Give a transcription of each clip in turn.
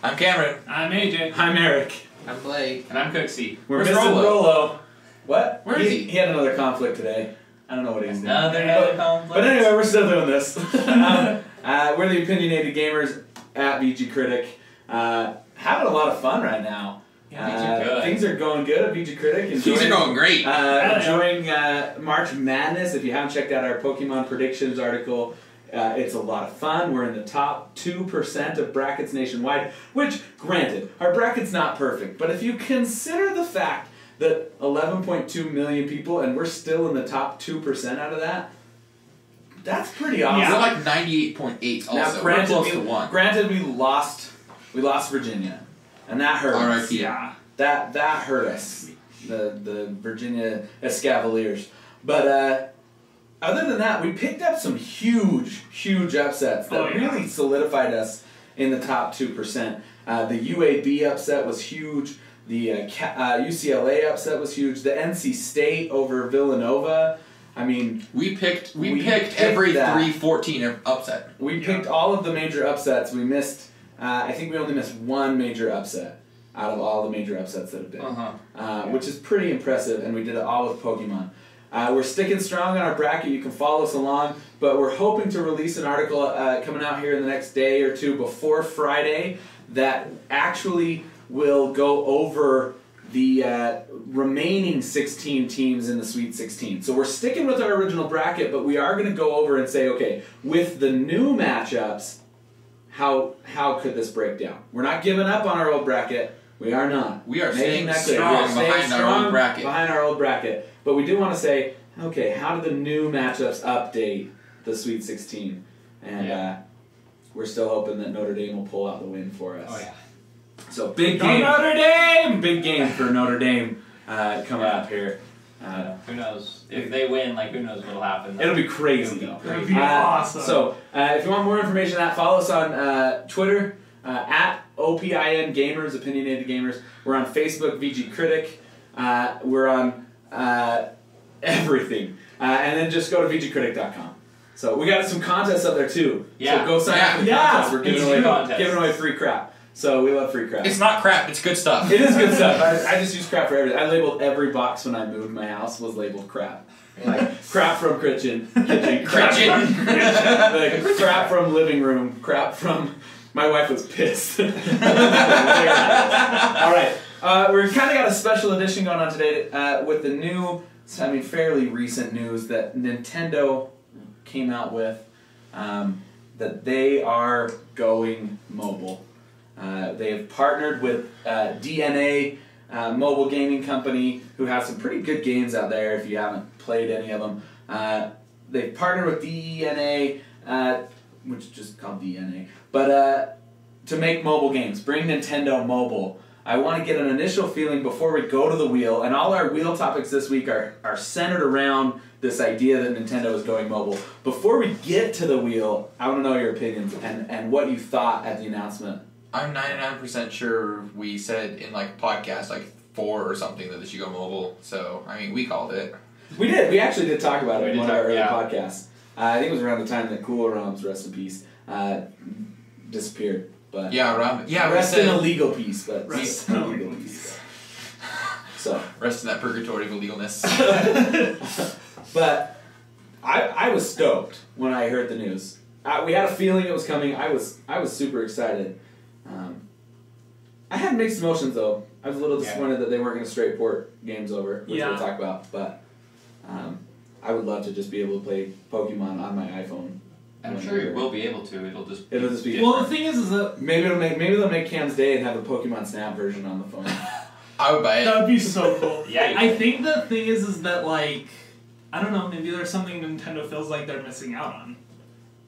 I'm Cameron. I'm AJ. I'm Erik. I'm Blake. And I'm Cooksey. We're missing Rolo. What? Where is he? He had another conflict today. I don't know what he's doing. Another conflict. But anyway, we're still doing this. We're the Opinionated Gamers at VGcritic. Having a lot of fun right now. Yeah, things are going good at VGcritic. Things are going great. Enjoying March Madness. If you haven't checked out our Pokemon predictions article, it's a lot of fun. We're in the top 2% of brackets nationwide, which, granted, our bracket's not perfect. But if you consider the fact that 11.2 million people, and we're still in the top 2% out of that, that's pretty awesome. Yeah. We're like 98.8 also. Now, we're close to 1. Granted, we lost Virginia, and that hurt us. R.I.P. Yeah. That hurt us, the Virginia Escavaliers. But other than that, we picked up some huge upsets that really solidified us in the top 2%. The UAB upset was huge. The UCLA upset was huge. The NC State over Villanova. I mean, we picked every 3-14 upset. We picked all of the major upsets. We missed. I think we only missed one major upset out of all the major upsets that have been, which is pretty impressive. And we did it all with Pokemon. We're sticking strong on our bracket. You can follow us along, but we're hoping to release an article coming out here in the next day or two before Friday that actually will go over the remaining 16 teams in the Sweet 16. So we're sticking with our original bracket, but we are going to go over and say, okay, with the new matchups, how could this break down? We're not giving up on our old bracket. We are not. We are making staying strong behind our old bracket. Behind our old bracket. But we do want to say, okay, how do the new matchups update the Sweet 16? And we're still hoping that Notre Dame will pull out the win for us. Oh, yeah. So big game. Notre Dame! Big game for Notre Dame coming up here. Who knows? If they win, who knows what'll happen. It'll be crazy. It'll be awesome. So if you want more information on that, follow us on Twitter at OPIN Gamers, Opinionated Gamers. We're on Facebook, VGcritic. We're on everything. And then just go to VGcritic.com. So we got some contests up there too. Yeah. So go sign up for the contest. We're giving away free crap. So we love free crap. It's not crap, it's good stuff. It is good stuff. I just use crap for everything. I labeled every box when I moved my house was labeled crap. Like crap from kitchen, crap from living room, crap from... My wife was pissed. All right. We've kind of got a special edition going on today with the new, fairly recent news that Nintendo came out with, that they are going mobile. They have partnered with DNA, mobile gaming company, who has some pretty good games out there if you haven't played any of them. They've partnered with DNA, which is just called DNA, but to make mobile games, bring Nintendo mobile. I want to get an initial feeling before we go to the wheel, and all our wheel topics this week are centered around this idea that Nintendo is going mobile. Before we get to the wheel, I want to know your opinions and what you thought at the announcement. I'm 99% sure we said in podcast 4 or something that they should go mobile. So we called it. We did. We actually did talk about it in one of our early podcasts. I think it was around the time that Cool ROMs, rest in peace, disappeared. But rest in a legal peace, but rest in a legal peace. So rest in that purgatory of illegalness. But I was stoked when I heard the news. We had a feeling it was coming. I was super excited. I had mixed emotions though. I was a little disappointed that they weren't going to straight port games over, which we'll talk about. But I would love to just be able to play Pokemon on my iPhone. I'm sure you will be able to. It'll just be. Well, the thing is that maybe they'll make Cam's Day and have a Pokemon Snap version on the phone. I would buy it. That would be so cool. Yeah. I think the thing is that I don't know. Maybe there's something Nintendo feels like they're missing out on,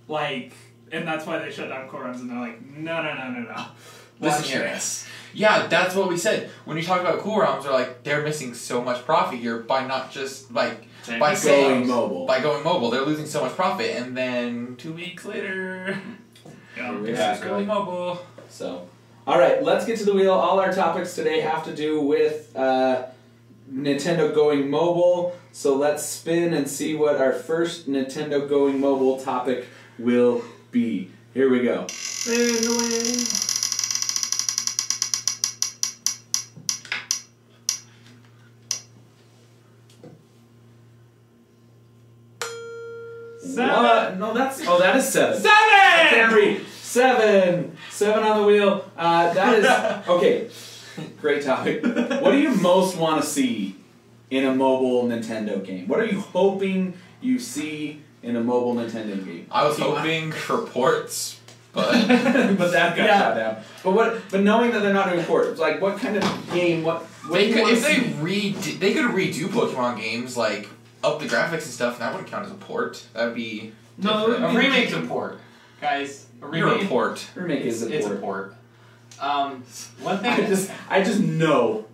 and that's why they shut down core runs and they're like, no. Listen here. Yeah, that's what we said. When you talk about cool ROMs, they're missing so much profit here by not just by going mobile. By going mobile, they're losing so much profit, and then 2 weeks later, it's going mobile. So, all right, let's get to the wheel. All our topics today have to do with Nintendo going mobile. So let's spin and see what our first Nintendo going mobile topic will be. Here we go. 7. No, that is 7. 7! I can't read. 7. 7 on the wheel. That is okay. Great topic. What do you most want to see in a mobile Nintendo game? What are you hoping you see in a mobile Nintendo game? I was hoping for ports, but but that got shot down. But knowing that they're not doing ports, like what kind of game? They could redo Pokemon games, like up the graphics and stuff, and that wouldn't count as a port. That'd be different. A remake's a port, guys. You're a port. Remake is a port. It's a port. One thing I just know,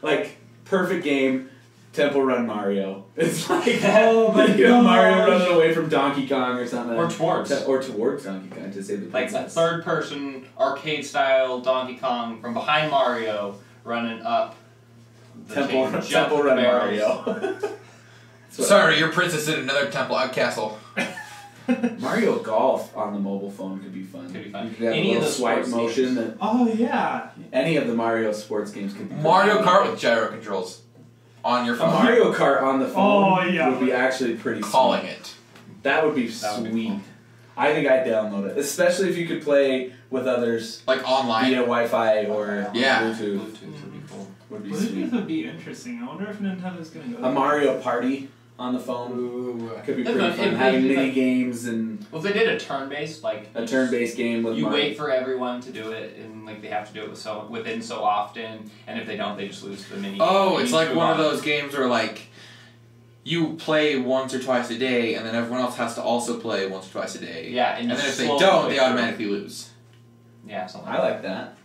like perfect game. Temple Run Mario. It's like Mario running away from Donkey Kong or something. Or towards Donkey Kong to save the like princess. a third-person arcade-style Donkey Kong from behind Mario running up the Temple Run Mario. Sorry, your princess in another temple castle. Mario Golf on the mobile phone could be fun. Could be fun. You could have Any a of little the swipe sports motion. games. Oh, yeah. Any of the Mario sports games could be Mario fun. Kart with gyro controls. On your A phone. Mario Kart on the phone would be actually pretty Calling sweet. it. That would be sweet. cool. I think I'd download it. Especially if you could play with others Like online. via Wi-Fi or Yeah. Bluetooth. Bluetooth would be cool. Would be Bluetooth sweet. would be interesting. I wonder if Nintendo's going to go A Mario Party on the phone Ooh. could be That's pretty what- fun. if Having they did, mini like- games and Well, if they did a turn-based, like a turn-based game with you Mario. wait for everyone to do it, and like they have to do it within so often, and if they don't, they just lose the mini. Oh, it's like one of those games where like you play once or twice a day, and then everyone else has to also play once or twice a day. Yeah, And then if they slowly don't, play they through. automatically lose. Yeah, something. I like that.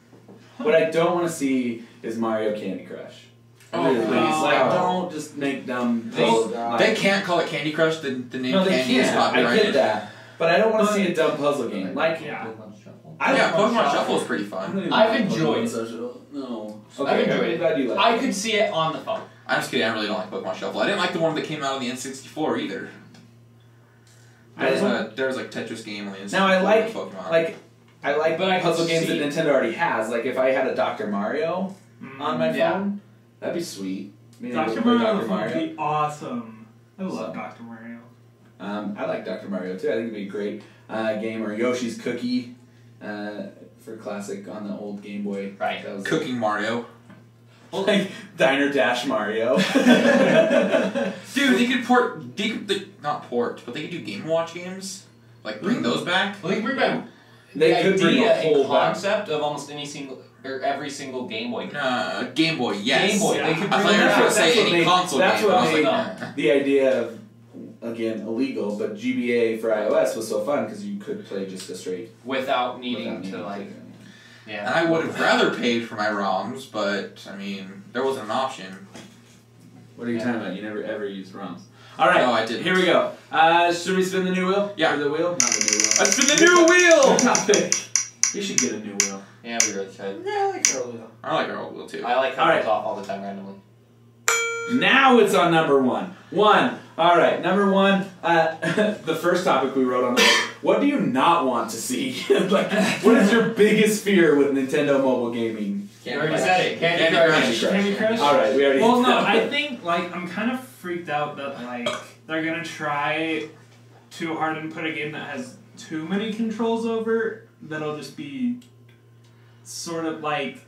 What I don't want to see is Mario Candy Crush. Oh, Really, please, no. like, don't just make dumb. They can't call it Candy Crush. The name No, they Candy is can't. I copyrighted. get that, but I don't want to see a dumb puzzle game. Like, Yeah. Pokemon Shuffle is pretty fun. I've enjoyed it. No. I've Okay, enjoyed I'm it. glad you like I it. could see it on the phone. I'm just kidding. I really don't like Pokemon Shuffle. I didn't like the one that came out on the N64 either. There was like Tetris game on the N64. Now I like Pokemon. I like But I puzzle can games see- that Nintendo already has. Like if I had a Dr. Mario on my Yeah. phone, that'd be sweet. Being able to Dr. play Mario Dr. would be awesome. I love So. Dr. Mario. I like Dr. Mario too. I think it'd be a great game. Or Yoshi's Cookie for classic on the old Game Boy. Right. That was Cooking Mario. like Diner Dash Mario. Dude, they could not port, but they could do Game & Watch games. Like, bring those back. Well, they bring back They the could bring idea a whole and concept of almost any single or every single Game Boy game. Game Boy, yes. Game Boy, Yeah. they could I bring thought you were that going to back. say That's what any made- console that's game. what I was made- like, nah. The idea of, again, illegal, but GBA for iOS was so fun because you could play just a straight without needing without to like. needing And Yeah. I would have rather paid for my ROMs, but, I mean, there wasn't an option. What are you talking about? You never ever used ROMs. All right, No, I didn't. Here we go. Should we spin the new wheel? Yeah. Or the wheel? Not the new wheel. Let's spin the new wheel! Topic. You should get a new wheel. Yeah, we really should. Yeah, I like our wheel. I like our old wheel, too. I like All how right. it goes off all the time randomly. Now it's on number one. All right, number one. The first topic we wrote on the list. What do you not want to see? Like, what is your biggest fear with Nintendo mobile gaming? You already said it. Candy Candy Crush. Crush. Candy Crush? All right, we already. Well, no, I think, like, I'm kind of freaked out that, like, they're gonna try too hard and put a game that has too many controls over that'll just be sort of like...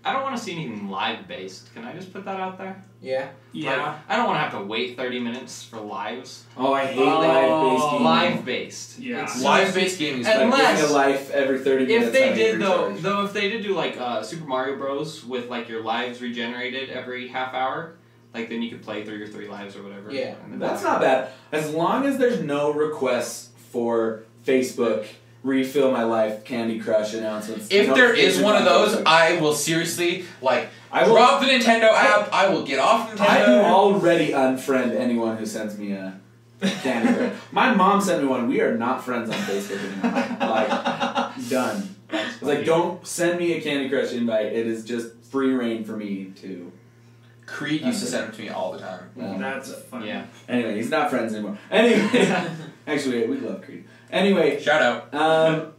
I don't want to see anything live based. Can I just put that out there? Yeah. Yeah. Like, I don't want to have to wait 30 minutes for lives. Oh, I hate live-based gaming. Live based. Yeah. It's Live-based gaming is And Like Unless- giving a life every 30 minutes. If they having did to recharge. if they did do like Super Mario Bros. With like your lives regenerated every half hour, like then you could play through your 3 lives or whatever. Yeah. And then That's not bad. As long as there's no requests for Facebook, refill my life, Candy Crush announcements. If there is notifications one of on those, Facebook. I will seriously, like, I will- drop the Nintendo app, I will get off Nintendo. I will already unfriend anyone who sends me a Candy Crush. My mom sent me one. We are not friends on Facebook anymore. Like, done. It's like, don't send me a Candy Crush invite. It is just free reign for me to. Creed used to send them to me all the time. That's funny. Yeah. Anyway, he's not friends anymore. Anyway, actually, we love Creed. Anyway, Shout out.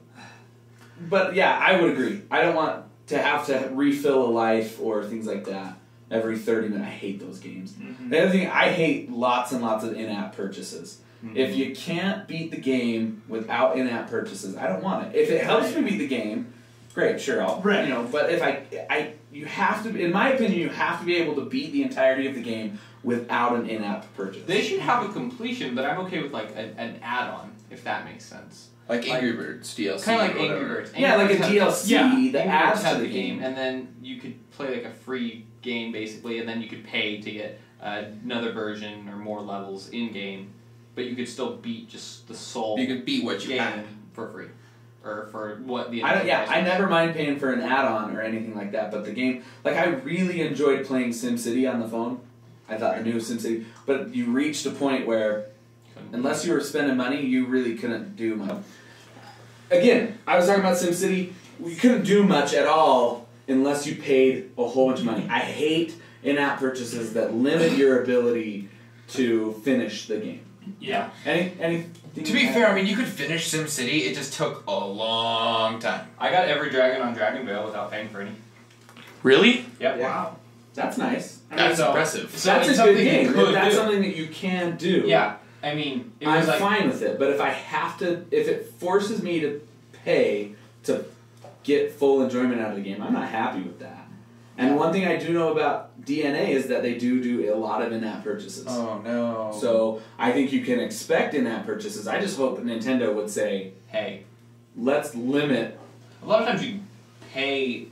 but yeah, I would agree. I don't want to have to refill a life or things like that every 30 minutes. I hate those games. Mhm. The other thing, I hate lots and lots of in-app purchases. Mm-hmm. If you can't beat the game without in-app purchases, I don't want it. If it helps me beat the game, great, sure, I'll. Right. You know, but if you have to, in my opinion, you have to be able to beat the entirety of the game without an in-app purchase. They should have a completion, but I'm okay with like an add-on, if that makes sense. Like Angry Birds DLC. Kind of like Angry Birds. Yeah, like a DLC that adds to the game, and then you could play like a free game basically, and then you could pay to get another version or more levels in game, but you could still beat just the sole. You could beat what you had for free, or for what the. I never mind paying for an add-on or anything like that, but the game, like I really enjoyed playing SimCity on the phone. I thought the new SimCity, but you reached a point where, unless you were spending money, you really couldn't do much. Again, I was talking about SimCity. We couldn't do much at all unless you paid a whole bunch of money. I hate in-app purchases that limit your ability to finish the game. Yeah. Anything to be fair, I mean, you could finish SimCity. It just took a long time. I got every dragon on Dragon Vale without paying for any. Really? Yep. Wow. That's nice. That's impressive. So that's a good game. That's something that you can do. Yeah. I mean, I'm fine with it, but if I have to, if it forces me to pay to get full enjoyment out of the game, I'm not happy with that. And one thing I do know about DNA is that they do a lot of in-app purchases. Oh no. So I think you can expect in-app purchases. I just hope that Nintendo would say, hey, let's limit. A lot of times you pay,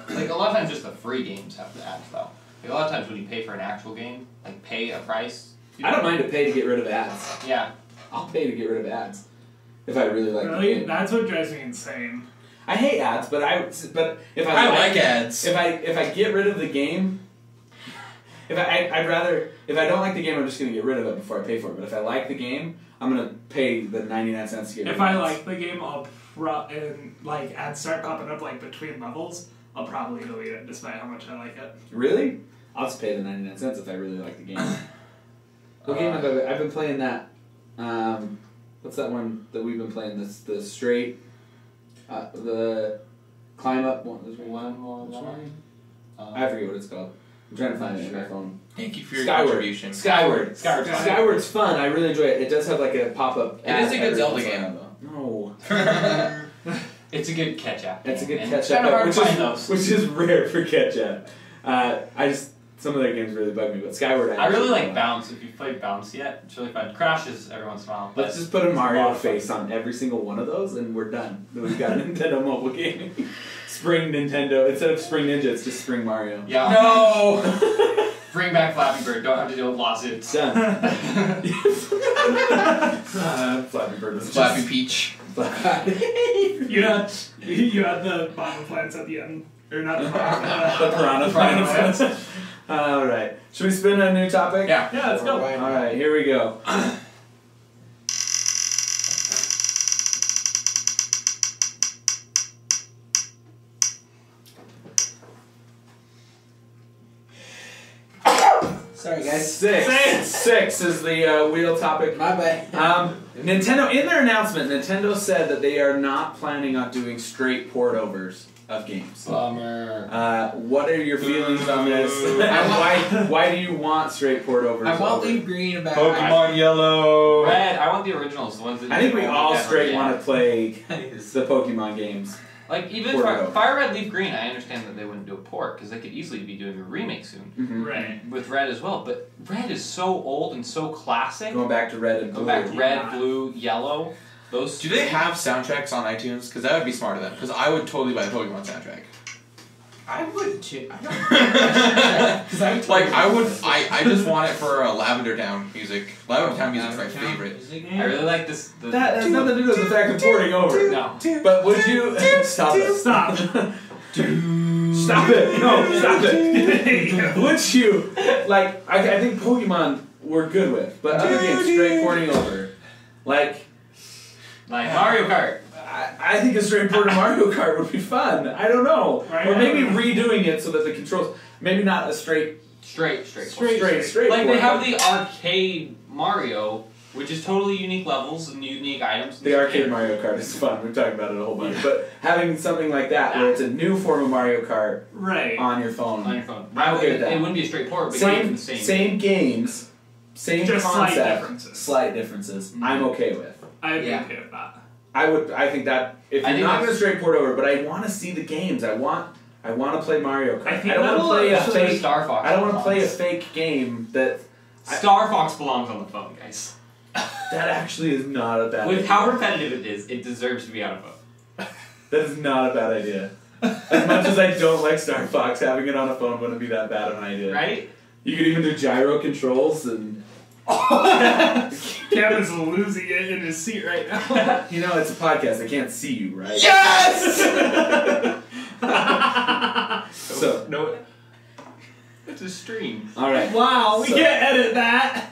like a lot of times just the free games have the ads though. Like a lot of times when you pay for an actual game, like pay a price. I don't mind to pay to get rid of ads. Yeah. I'll pay to get rid of ads. If I really like the game. That's what drives me insane. I hate ads, but if I like ads. If I get rid of the game, I'd rather, if I don't like the game, I'm just gonna get rid of it before I pay for it. But if I like the game, I'm gonna pay the 99 cents to get rid of it. If I like the game, and like ads start popping up like between levels, I'll probably delete it despite how much I like it. Really? I'll just pay the 99 cents if I really like the game. What game have I've been playing that? What's that one that we've been playing? The straight, the climb up one. There's one. I forget what it's called. I'm trying to find it on my phone. Thank you for your contribution. Skyward's fun. I really enjoy it. It does have like a pop-up. It is a good Zelda game, though. No. It's a good catch-up. It's a good catch-up, which is rare for catch-up. Some of their games really bug me, but Skyward. I really like Bounce. If you've played Bounce yet, it's really fun. Crashes every once in a while. Let's just put a Mario face on every single one of those, and we're done. We've got a Nintendo mobile game. Spring Nintendo. Instead of Spring Ninja, it's just Spring Mario. Yeah. No! Bring back Flappy Bird. Don't have to deal with lawsuits. Done. Flappy Bird. Flappy Peach. You had the bottom plants at the end. Or not the bottom. The piranha plants. All right. Should we spin a new topic? Yeah. Yeah, let's go. All right, here we go. Sorry, guys. Six is the wheel topic. My bad. Nintendo, in their announcement, Nintendo said that they are not planning on doing straight port-overs of games. Bummer. What are your feelings on this? And why do you want straight port-overs? I want Leaf Green back. Pokemon Yellow. Red. I want the originals, the ones that. I think we all straight want to play the Pokemon games. Like even Fire Red, Leaf Green, I understand that they wouldn't do a port because they could easily be doing a remake soon. Mm-hmm. Right. With Red as well, but Red is so old and so classic. Going back to Red and Blue. Go back Red, Blue, Yellow. Those. Do they have soundtracks on iTunes? Because that would be smart of them. Because I would totally buy the Pokemon soundtrack. I would too. I don't. Because I just want it for Lavender Town music. Lavender Town music is my favorite. I really like this. That has nothing to do with the fact of porting over. No. But would you stop it? Stop. Stop it! No, stop it! Would you I think Pokemon we're good with, but other games straight porting over, like Mario Kart. I think a straight port of Mario Kart would be fun. I don't know, right, or maybe redoing it so that the controls, maybe not a straight. Straight. Like they have the arcade Mario, which is totally unique levels and unique items. The arcade Mario Kart is fun. We're talking about it a whole bunch, but having something like that where it's a new form of Mario Kart on your phone. On your phone. I'm okay with that. It wouldn't be a straight port, but Same games, same just concept, slight differences. Mm-hmm. I'm okay with. I'd be okay with that. I think that if you're not going to straight port over, but I want to see the games. I want to play Mario Kart. I don't want to play a fake Star Fox. I don't want to play a fake game that Star Fox belongs on the phone, guys. that actually is not a bad idea. With how repetitive it is, it deserves to be on a phone. That is not a bad idea. As much as I don't like Star Fox, having it on a phone wouldn't be that bad of an idea. Right? You could even do gyro controls and... Kevin's losing it in his seat right now. You know, it's a podcast. I can't see you, right? Yes! So no, it's a stream. All right. Wow, we can't edit that.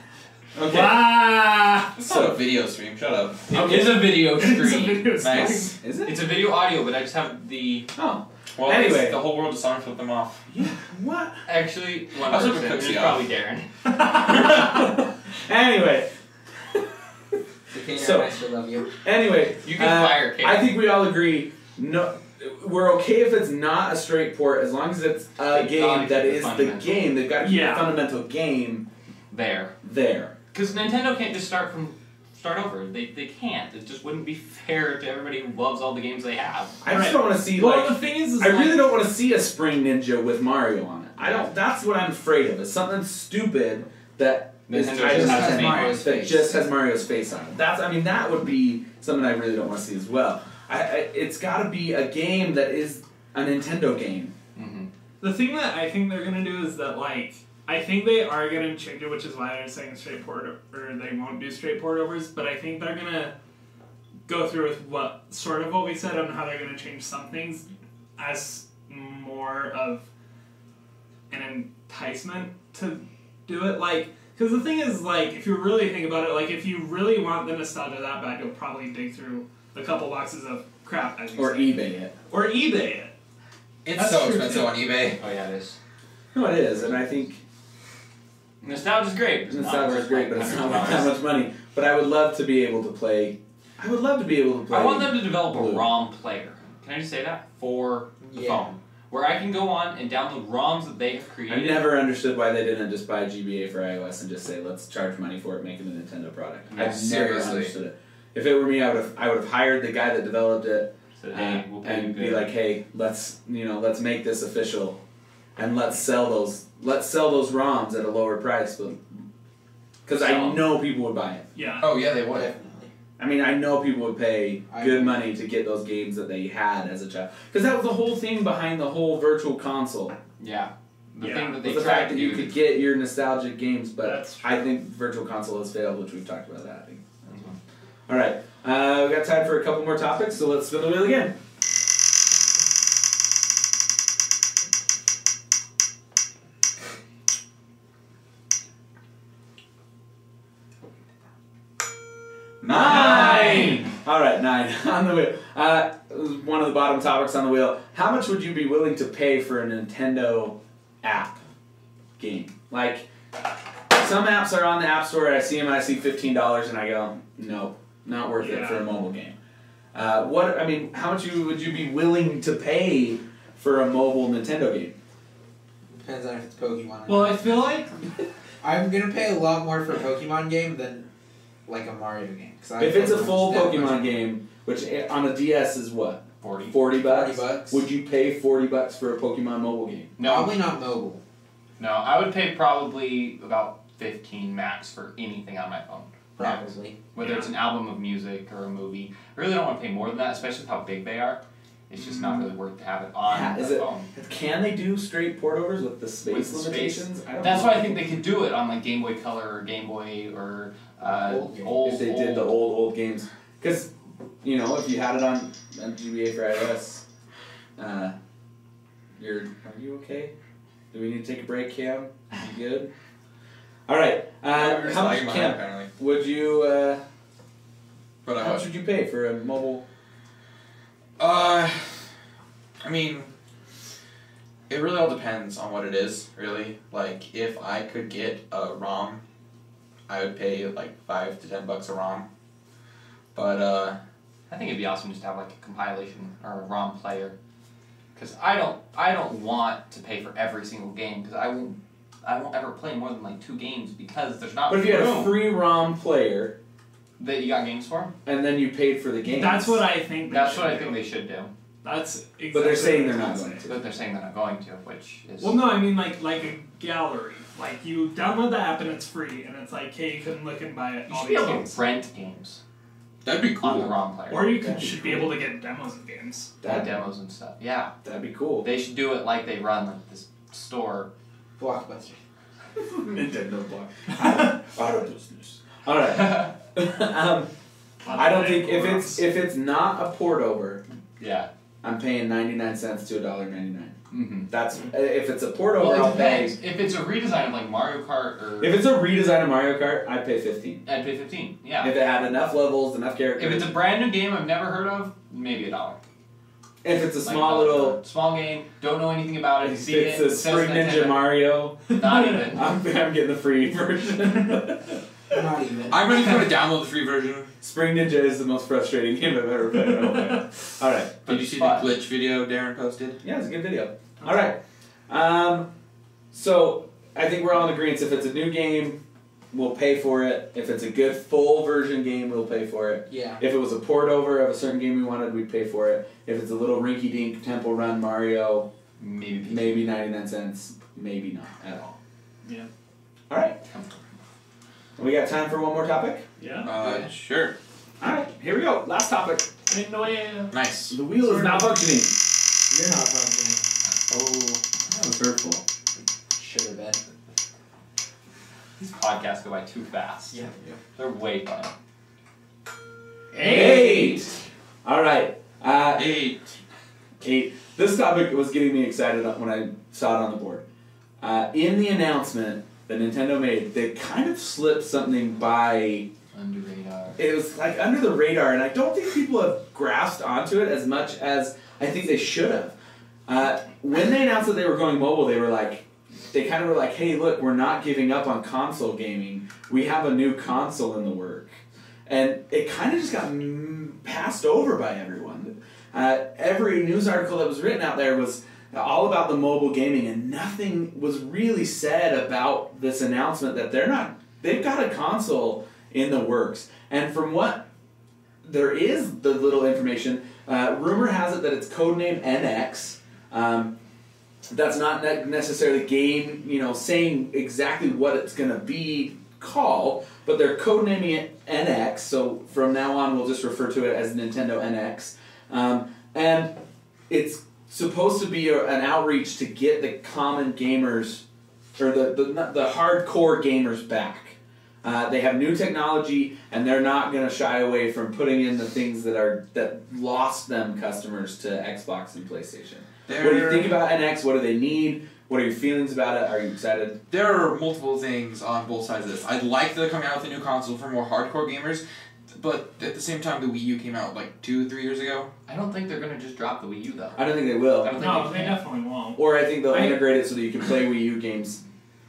Okay. Wow. It's not a video stream. Shut up. It is a video stream. It's a video stream. Nice. Is it? It's a video audio, but I just have the. Oh. Well, Anyway. the whole world is on. Flip them off. Yeah. What? Actually, one I was person. looking It's Cooksey probably Darren. Anyway. So- I still love you. Anyway. You can fire Kate. I think we all agree. No. We're okay if it's not a straight port, as long as it's a They've game gotta that keep the is the fundamental. game. They've got to keep Yeah. the fundamental game There. there. Because Nintendo can't just start over. They can't. It just wouldn't be fair to everybody who loves all the games they have. I just don't want to see Well, the thing is I really don't want to see a Spring Ninja with Mario on it. I don't. That's what I'm afraid of. It's something stupid that is Nintendo tied just to has Nintendo Mario's that face. just has Mario's face on it. That would be something I really don't want to see as well. It's got to be a game that is a Nintendo game. Mm-hmm. The thing that I think they're gonna do is that I think they are gonna change it, which is why they're saying straight port or they won't do straight port overs. But I think they're gonna go through with what we said on how they're gonna change some things as more of an enticement to do it. Because the thing is, if you really think about it, if you really want the nostalgia that bad, you'll probably dig through a couple boxes of crap, as you Or say. eBay it. Or eBay it. It's That's so true, expensive too. on eBay. Oh yeah, it is. No, it is, and I think Nostalgia's great. It's not nostalgia is worth, great, but it's not worth that much money. But I would love to be able to play. I would love to be able to play. I want them to develop a Blue. ROM player. Can I just say that? For the Yeah. phone. Where I can go on and download ROMs that they have I created. never understood why they didn't just buy GBA for iOS and just say, let's charge money for it, make it a Nintendo product. Yeah, I've never seriously. understood it. If it were me, I would have hired the guy that developed it So, hey, we'll pay you and good. be like, hey, let's make this official, and let's sell those ROMs at a lower price, because I Sell 'em. know people would buy it. Yeah. Oh yeah, they would. Definitely. I mean, I know people would pay I good would. money to get those games that they had as a child, because that was the whole thing behind the whole virtual console. Yeah. The Yeah. thing that they Was the tried fact to that do. you could get your nostalgic games, but That's true. I think virtual console has failed, which we've talked about that. I think. Mhm. All right, we got time for a couple more topics, so let's spin the wheel again. Nine. All right, 9 on the wheel. One of the bottom topics on the wheel. How much would you be willing to pay for a Nintendo app game? Like, some apps are on the App Store, I see them and I see $15 and I go, nope, not worth it for a mobile game. How much would you be willing to pay for a mobile Nintendo game? Depends on if it's Pokemon. Well, I feel like I'm gonna pay a lot more for a Pokemon game than like a Mario game. If it's a full Pokemon game, which on a DS is what? 40. 40 bucks? 40 bucks. Would you pay 40 bucks for a Pokemon mobile game? No. Probably not mobile. No, I would pay probably about 15 max for anything on my phone. Probably. Whether it's an album of music or a movie. I really don't want to pay more than that, especially with how big they are. It's just not really worth to have it on the phone. Can they do straight port overs with the space With the space. limitations? That's why I think they could do it on like Game Boy Color or Game Boy or Old games. old. If they did the old games. Because, if you had it on GBA for iOS, are you okay? Do we need to take a break, Cam? You good? All right. How much, Cam, Apparently. would you, But how much would you pay for a mobile? I mean, it really all depends on what it is, really. Like, if I could get a ROM, I would pay like $5 to $10 a ROM. But, I think it'd be awesome just to have like a compilation or a ROM player. Because I don't want to pay for every single game because I won't ever play more than like 2 games because there's not. But if you had a free ROM player that you got games for, and then you paid for the games, That's what I think. That's what I think they should do. That's exactly. But they're saying they're not going to. But they're saying they're not going to, which is. Well, no, I mean like a gallery. Like you download the app and it's free, and it's like, hey, you can look and buy it. You should be able to rent games. That'd be cool. On the ROM player. Or you should be able to get demos of games. Demos and stuff. Yeah. That'd be cool. They should do it like they run like this store. Blockbuster. Nintendo Block. Out of business. All right. I don't think if it's not a port over. Yeah. I'm paying 99 cents to $1.99. Mm-hmm. That's if it's a port over. Well, I'll pay. If it's a redesign of like Mario Kart or. If it's a redesign of Mario Kart, I'd pay $15. I'd pay $15. Yeah. If it had enough levels, enough characters. If it's a brand new game I've never heard of, maybe $1. If it's a Like small little. small game, don't know anything about it. If See it's it. a Spring Ninja Nintendo. Mario. Not even. I'm getting the free version. Not even. I'm ready to download the free version. Spring Ninja is the most frustrating game I've ever played. All right. Did you see the glitch video Darren posted? Yeah, it's a good video. All right. So I think we're all in agreement. If it's a new game, we'll pay for it. If it's a good full version game, we'll pay for it. Yeah. If it was a port over of a certain game we wanted, we'd pay for it. If it's a little rinky-dink Temple Run Mario, maybe 99 cents, maybe not at all. Yeah. All right. We got time for one more topic? Yeah. Sure. All right, here we go. Last topic. Nice. The wheel is malfunctioning. You're not functioning. Oh, that was hurtful. Should have been. These podcasts go by too fast. Yeah. They're way fun. 8. All right. 8. 8. This topic was getting me excited when I saw it on the board. In the announcement that Nintendo made, they kind of slipped something by... Under radar. It was like under the radar, and I don't think people have grasped onto it as much as I think they should have. When they announced that they were going mobile, they kind of were like, hey, look, we're not giving up on console gaming. We have a new console in the work. And it kind of just got passed over by everyone. Every news article that was written out there was all about the mobile gaming, and nothing was really said about this announcement that they've got a console in the works. And from what there is, the little information, rumor has it that it's codename NX. That's not necessarily game, saying exactly what it's going to be called, but they're codenaming it NX, so from now on we'll just refer to it as Nintendo NX. And it's supposed to be an outreach to get the common gamers, or the hardcore gamers back. They have new technology, and they're not going to shy away from putting in the things that lost them customers to Xbox and PlayStation. What do you think about NX? What do they need? What are your feelings about it? Are you excited? There are multiple things on both sides of this. I'd like that they're coming out with a new console for more hardcore gamers, but at the same time, the Wii U came out like 2-3 years ago. I don't think they're going to just drop the Wii U, though. I don't think they will. I don't think No, they definitely won't. Or I think they'll integrate it so that you can play Wii U games.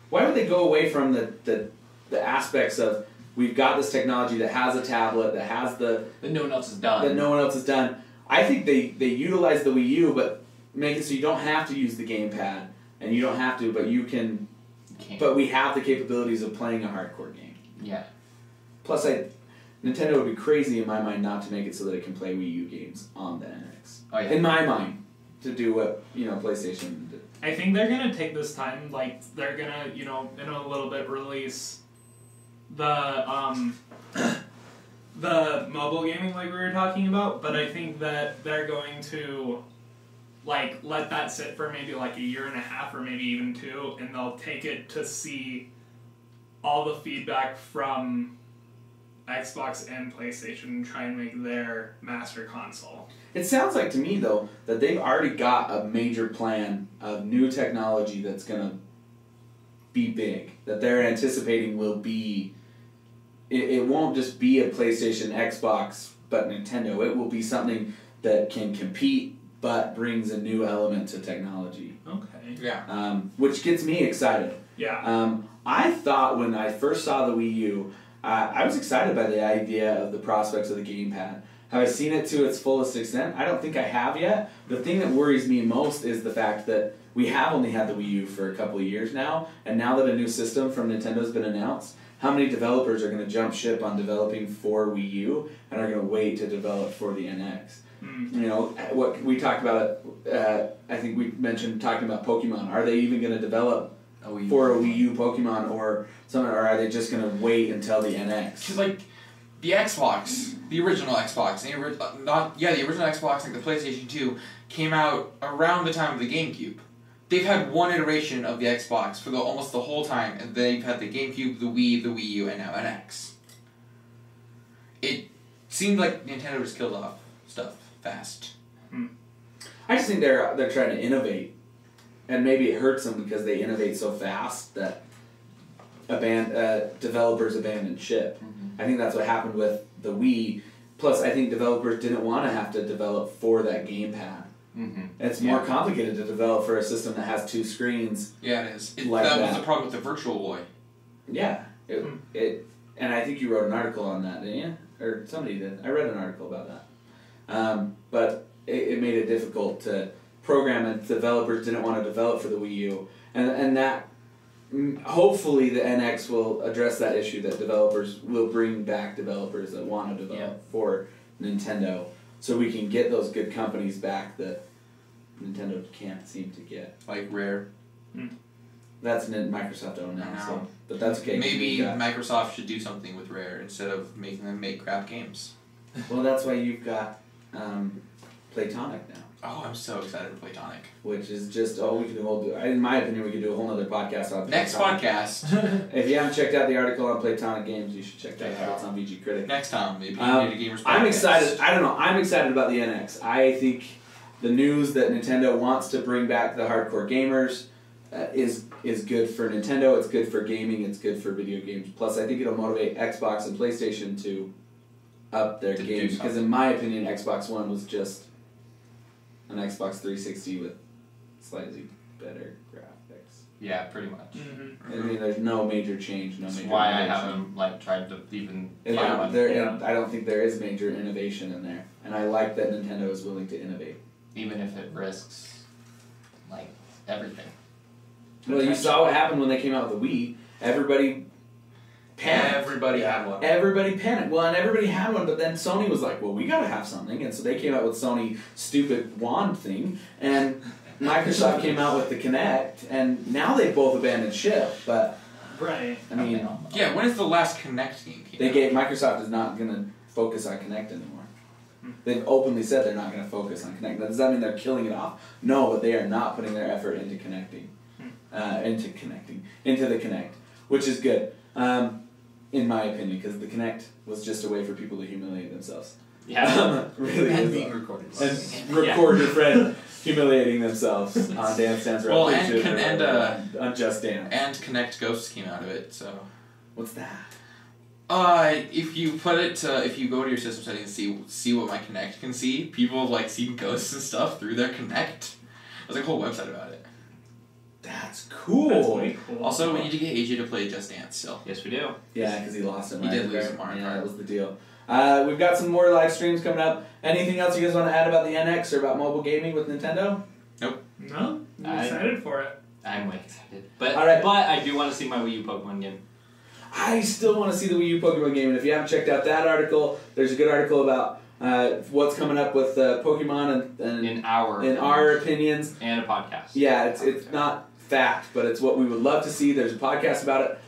Why would they go away from the aspects of, we've got this technology that has a tablet, that has that no one else has done. That no one else has done. I think they utilize the Wii U, but make it so you don't have to use the gamepad, and you don't have to, but you can. But we have the capabilities of playing a hardcore game. Yeah. Plus, Nintendo would be crazy in my mind not to make it so that it can play Wii U games on the NX. Oh, yeah. In my mind, to do what PlayStation did. I think they're gonna take this time, like they're gonna, in a little bit release the mobile gaming like we were talking about, but I think that they're going to let that sit for maybe like a year and a half or maybe even 2, and they'll take it to see all the feedback from Xbox and PlayStation and try and make their master console. It sounds like to me, though, that they've already got a major plan of new technology that's going to be big, that they're anticipating will be... It won't just be a PlayStation, Xbox, but Nintendo. It will be something that can compete but brings a new element to technology. Okay. Yeah. Which gets me excited. Yeah. I thought when I first saw the Wii U, I was excited by the idea of the prospects of the gamepad. Have I seen it to its fullest extent? I don't think I have yet. The thing that worries me most is the fact that we have only had the Wii U for a couple of years now, and now that a new system from Nintendo's been announced, how many developers are going to jump ship on developing for Wii U and are going to wait to develop for the NX? You know, what we talked about, I think we mentioned talking about Pokemon. Are they even going to develop for a Wii U Pokemon or something, or are they just going to wait until the NX? Because, like, the Xbox, the original Xbox, the original Xbox, like the PlayStation 2, came out around the time of the GameCube. They've had one iteration of the Xbox for almost the whole time, and they've had the GameCube, the Wii, the Wii U, and now NX. It seemed like Nintendo just killed off stuff fast. I just think they're trying to innovate, and maybe it hurts them because they innovate so fast that developers abandon ship. I think that's what happened with the Wii. Plus, I think developers didn't want to have to develop for that gamepad. It's more complicated to develop for a system that has 2 screens. Yeah, it is. That was the problem with the Virtual Boy. Yeah, and I think you wrote an article on that, didn't you? Or somebody did. I read an article about that. But it made it difficult to program, and developers didn't want to develop for the Wii U, and that hopefully the NX will address that issue, that developers will bring back developers that want to develop for Nintendo, so we can get those good companies back that Nintendo can't seem to get. Like Rare. That's Microsoft owned now, so, but that's okay. Maybe Microsoft should do something with Rare instead of making them make crap games. Well, that's why you've got Playtonic now. Oh, I'm so excited for Playtonic. Which is just, we could do in my opinion, we could do a whole other podcast on Playtonic. Next podcast. If you haven't checked out the article on Playtonic Games, you should check that out. It's on VGcritic. Next time, maybe Gamers podcast. I'm excited. I don't know. I'm excited about the NX. I think the news that Nintendo wants to bring back the hardcore gamers is good for Nintendo. It's good for gaming. It's good for video games. Plus, I think it'll motivate Xbox and PlayStation to up their games. Because in my opinion, Xbox One was just an Xbox 360 with slightly better graphics. Yeah, pretty much. I mean, there's no major change, no major innovation. Why I haven't tried to even. I don't think there is major innovation in there, and I like that Nintendo is willing to innovate, even if it risks everything. Well, you saw what happened when they came out with the Wii. Everybody panicked. Everybody had one. Everybody panicked. Well, and everybody had one, but then Sony was like, well, we gotta have something. And so they came out with Sony stupid wand thing, and Microsoft came out with the Kinect, and now they've both abandoned ship, but... Right. I mean... Yeah, when is the last Kinect game? Microsoft is not gonna focus on Kinect anymore. They've openly said they're not gonna focus on Kinect. Does that mean they're killing it off? No, but they are not putting their effort into connecting. Into the Kinect, which is good. In my opinion, because the Kinect was just a way for people to humiliate themselves. Yeah. Really. And being recorded. And record your friend humiliating themselves on Dance Dance Revolution on Just Dance. And Kinect Ghosts came out of it, so... What's that? If you go to your system settings and see what my Kinect can see, people have seen ghosts and stuff through their Kinect. There's a whole website about it. That's cool. That's way cool. Also, we need to get AJ to play Just Dance still. Yes, we do. Yeah, because he lost it. He did lose it, Mario Kart. Yeah, that was the deal. We've got some more live streams coming up. Anything else you guys want to add about the NX or about mobile gaming with Nintendo? Nope. No? I'm excited for it. I'm way excited. But I do want to see my Wii U Pokemon game. I still want to see the Wii U Pokemon game, and if you haven't checked out that article, there's a good article about what's coming up with Pokemon and in our opinions. And a podcast. Yeah, it's not fact, but it's what we would love to see. There's a podcast about it.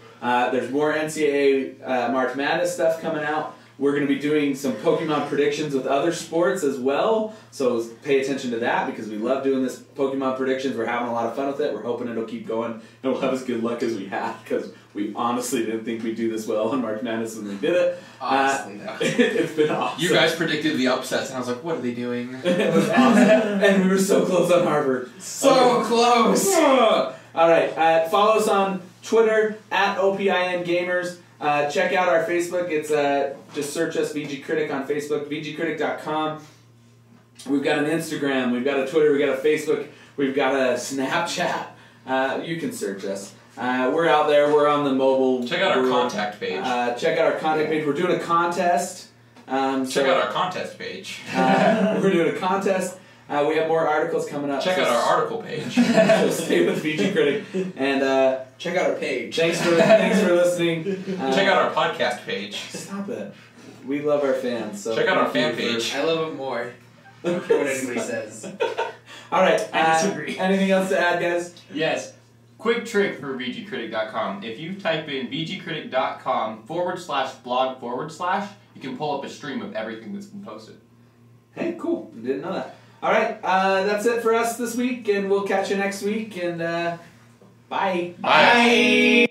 There's more NCAA March Madness stuff coming out. We're going to be doing some Pokemon predictions with other sports as well, so pay attention to that because we love doing this Pokemon predictions. We're having a lot of fun with it. We're hoping it'll keep going, and we'll have as good luck as we have because we honestly didn't think we'd do this well on March Madness when we did it. Honestly, no. It's been awesome. You guys predicted the upsets, and I was like, what are they doing? It was awesome. And we were so close on Harvard. So close! All right, follow us on Twitter, @OPINGamers. Check out our Facebook. It's just search us VGcritic on Facebook, VGcritic.com. We've got an Instagram, we've got a Twitter, we've got a Facebook, we've got a Snapchat. You can search us. We're out there. We're on the mobile. Check out our contact page. Check out our contact page. We're doing a contest. Check out our contest page. We're doing a contest. We have more articles coming up. Check out our article page. So stay with VGcritic and check out our page. Thanks for listening. Check out our podcast page. Stop it. We love our fans. So check out our fan page. I love them more. I don't care what anybody says. All right. I disagree. Anything else to add, guys? Yes. Quick trick for VGcritic.com. If you type in VGcritic.com/blog/, you can pull up a stream of everything that's been posted. Hey, cool. Didn't know that. All right. That's it for us this week, and we'll catch you next week. And bye. Bye.